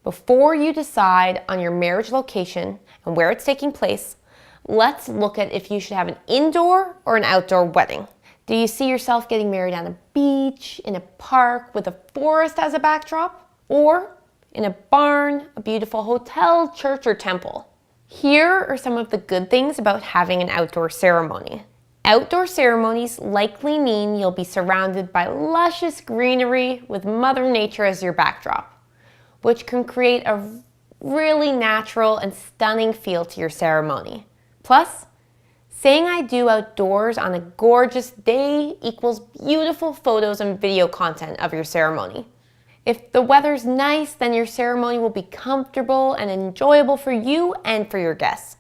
Before you decide on your marriage location and where it's taking place, let's look at if you should have an indoor or an outdoor wedding. Do you see yourself getting married on a beach, in a park with a forest as a backdrop, or in a barn, a beautiful hotel, church, or temple? Here are some of the good things about having an outdoor ceremony. Outdoor ceremonies likely mean you'll be surrounded by luscious greenery with Mother Nature as your backdrop, which can create a really natural and stunning feel to your ceremony. Plus, saying I do outdoors on a gorgeous day equals beautiful photos and video content of your ceremony. If the weather's nice, then your ceremony will be comfortable and enjoyable for you and for your guests.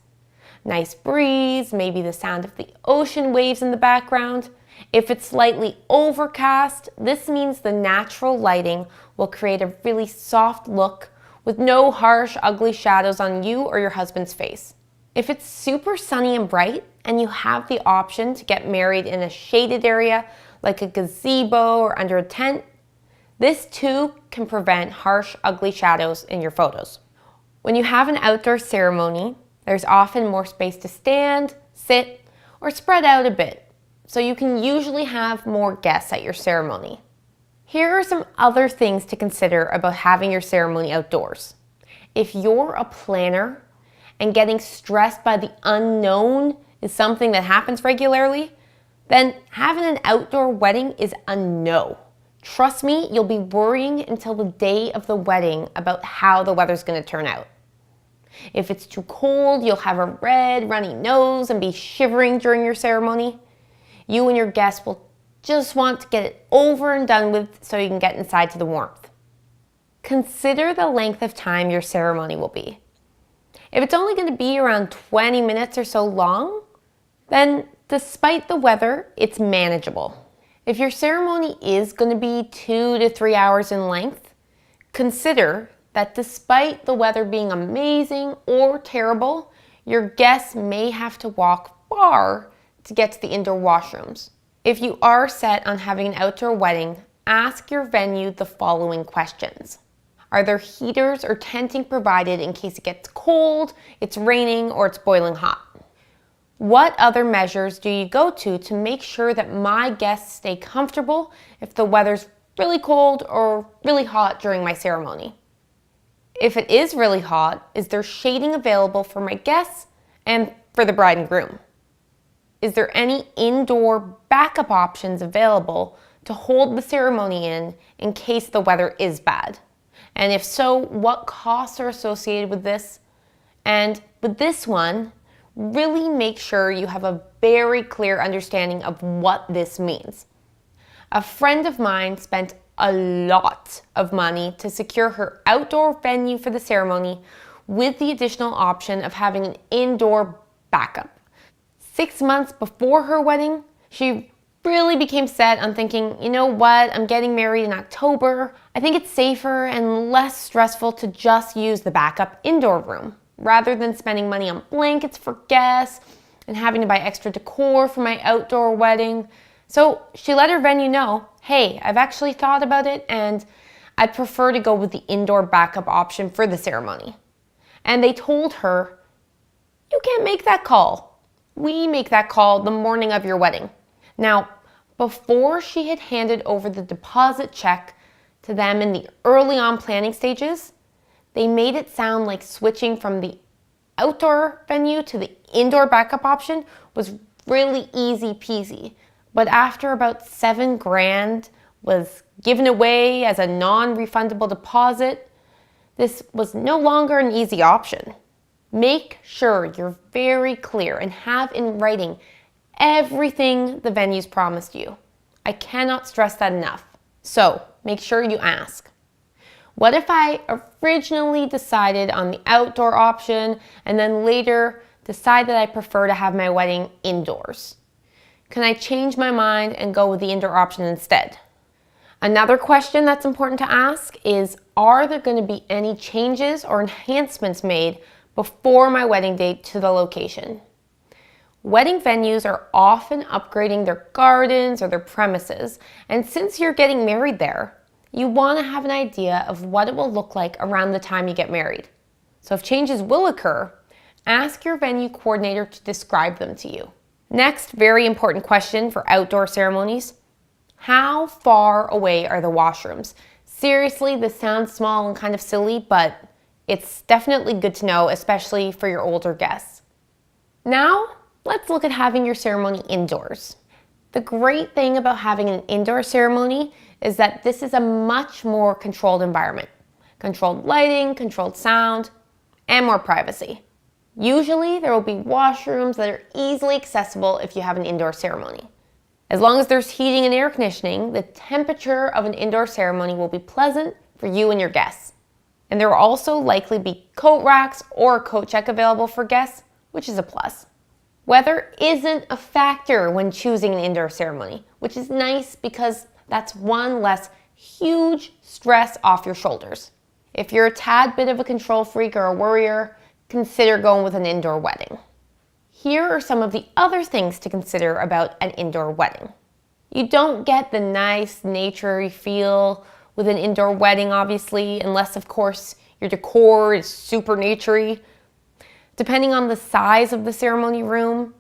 Nice breeze, maybe the sound of the ocean waves in the background. If it's slightly overcast, this means the natural lighting will create a really soft look with no harsh, ugly shadows on you or your husband's face. If it's super sunny and bright and you have the option to get married in a shaded area like a gazebo or under a tent, this too can prevent harsh, ugly shadows in your photos. When you have an outdoor ceremony, there's often more space to stand, sit, or spread out a bit, so you can usually have more guests at your ceremony. Here are some other things to consider about having your ceremony outdoors. If you're a planner and getting stressed by the unknown is something that happens regularly, then having an outdoor wedding is a no. Trust me, you'll be worrying until the day of the wedding about how the weather's going to turn out. If it's too cold, you'll have a red, runny nose and be shivering during your ceremony. You and your guests will just want to get it over and done with so you can get inside to the warmth. Consider the length of time your ceremony will be. If it's only going to be around 20 minutes or so long, then despite the weather, it's manageable. If your ceremony is going to be 2 to 3 hours in length, consider that despite the weather being amazing or terrible, your guests may have to walk far to get to the indoor washrooms. If you are set on having an outdoor wedding, ask your venue the following questions. Are there heaters or tenting provided in case it gets cold, it's raining, or it's boiling hot? What other measures do you go to make sure that my guests stay comfortable if the weather's really cold or really hot during my ceremony? If it is really hot, is there shading available for my guests and for the bride and groom? Is there any indoor backup options available to hold the ceremony in case the weather is bad? And if so, what costs are associated with this? And with this one, really make sure you have a very clear understanding of what this means. A friend of mine spent a lot of money to secure her outdoor venue for the ceremony with the additional option of having an indoor backup. 6 months before her wedding, she really became set on thinking, you know what, I'm getting married in October. I think it's safer and less stressful to just use the backup indoor room rather than spending money on blankets for guests and having to buy extra decor for my outdoor wedding. So she let her venue know, hey, I've actually thought about it and I'd prefer to go with the indoor backup option for the ceremony. And they told her, you can't make that call. We make that call the morning of your wedding. Now, before she had handed over the deposit check to them in the early on planning stages, they made it sound like switching from the outdoor venue to the indoor backup option was really easy peasy. But after about $7,000 was given away as a non-refundable deposit, this was no longer an easy option. Make sure you're very clear and have in writing everything the venues promised you. I cannot stress that enough. So make sure you ask. What if I originally decided on the outdoor option and then later decide that I prefer to have my wedding indoors? Can I change my mind and go with the indoor option instead? Another question that's important to ask is, are there going to be any changes or enhancements made before my wedding date to the location? Wedding venues are often upgrading their gardens or their premises, and since you're getting married there, You want to have an idea of what it will look like around the time you get married. So if changes will occur, ask your venue coordinator to describe them to you. Next, very important question for outdoor ceremonies. How far away are the washrooms? Seriously, this sounds small and kind of silly, but it's definitely good to know, especially for your older guests. Now, let's look at having your ceremony indoors. The great thing about having an indoor ceremony is that this is a much more controlled environment. Controlled lighting, controlled sound, and more privacy. Usually, there will be washrooms that are easily accessible if you have an indoor ceremony. As long as there's heating and air conditioning, the temperature of an indoor ceremony will be pleasant for you and your guests. And there will also likely be coat racks or a coat check available for guests, which is a plus. Weather isn't a factor when choosing an indoor ceremony, which is nice because that's one less huge stress off your shoulders. If you're a tad bit of a control freak or a worrier, consider going with an indoor wedding. Here are some of the other things to consider about an indoor wedding. You don't get the nice nature feel with an indoor wedding, obviously, unless, of course, your decor is super naturey. Depending on the size of the ceremony room,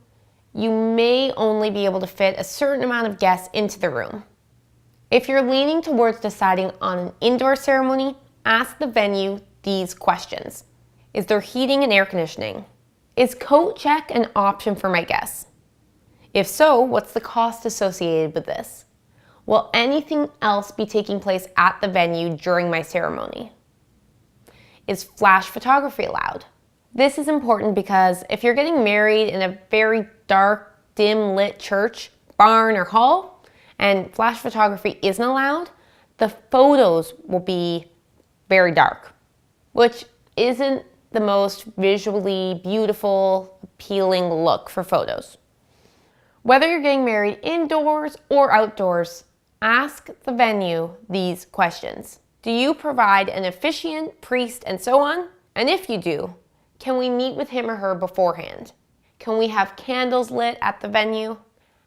you may only be able to fit a certain amount of guests into the room. If you're leaning towards deciding on an indoor ceremony, ask the venue these questions. Is there heating and air conditioning? Is coat check an option for my guests? If so, what's the cost associated with this? Will anything else be taking place at the venue during my ceremony? Is flash photography allowed? This is important because if you're getting married in a very dark, dim lit church, barn, or hall, and flash photography isn't allowed, the photos will be very dark, which isn't the most visually beautiful, appealing look for photos. Whether you're getting married indoors or outdoors, ask the venue these questions. Do you provide an officiant, priest, and so on? And if you do, can we meet with him or her beforehand? Can we have candles lit at the venue?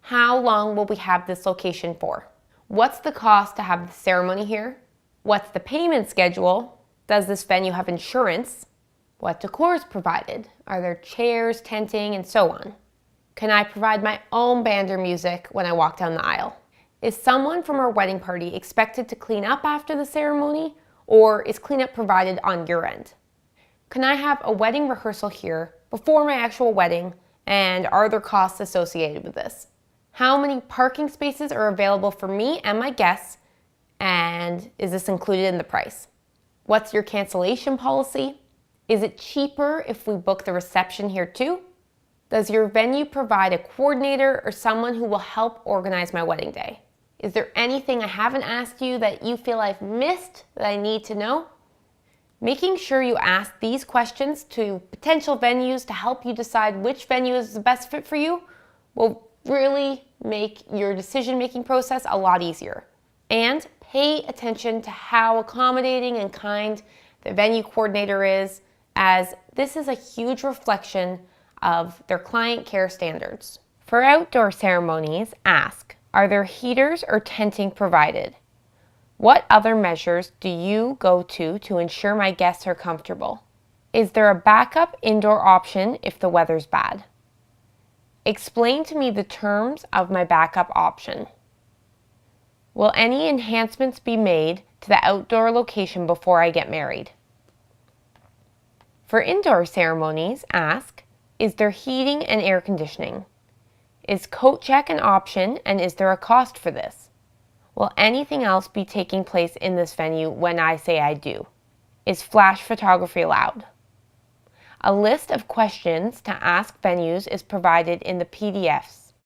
How long will we have this location for? What's the cost to have the ceremony here? What's the payment schedule? Does this venue have insurance? What decor is provided? Are there chairs, tenting, and so on? Can I provide my own band or music when I walk down the aisle? Is someone from our wedding party expected to clean up after the ceremony, or is cleanup provided on your end? Can I have a wedding rehearsal here before my actual wedding, and are there costs associated with this? How many parking spaces are available for me and my guests, and is this included in the price? What's your cancellation policy? Is it cheaper if we book the reception here too? Does your venue provide a coordinator or someone who will help organize my wedding day? Is there anything I haven't asked you that you feel I've missed that I need to know? Making sure you ask these questions to potential venues to help you decide which venue is the best fit for you will really make your decision-making process a lot easier. And pay attention to how accommodating and kind the venue coordinator is, as this is a huge reflection of their client care standards. For outdoor ceremonies, ask, are there heaters or tenting provided? What other measures do you go to ensure my guests are comfortable? Is there a backup indoor option if the weather's bad? Explain to me the terms of my backup option. Will any enhancements be made to the outdoor location before I get married? For indoor ceremonies, ask, is there heating and air conditioning? Is coat check an option, and is there a cost for this? Will anything else be taking place in this venue when I say I do? Is flash photography allowed? A list of questions to ask venues is provided in the PDFs.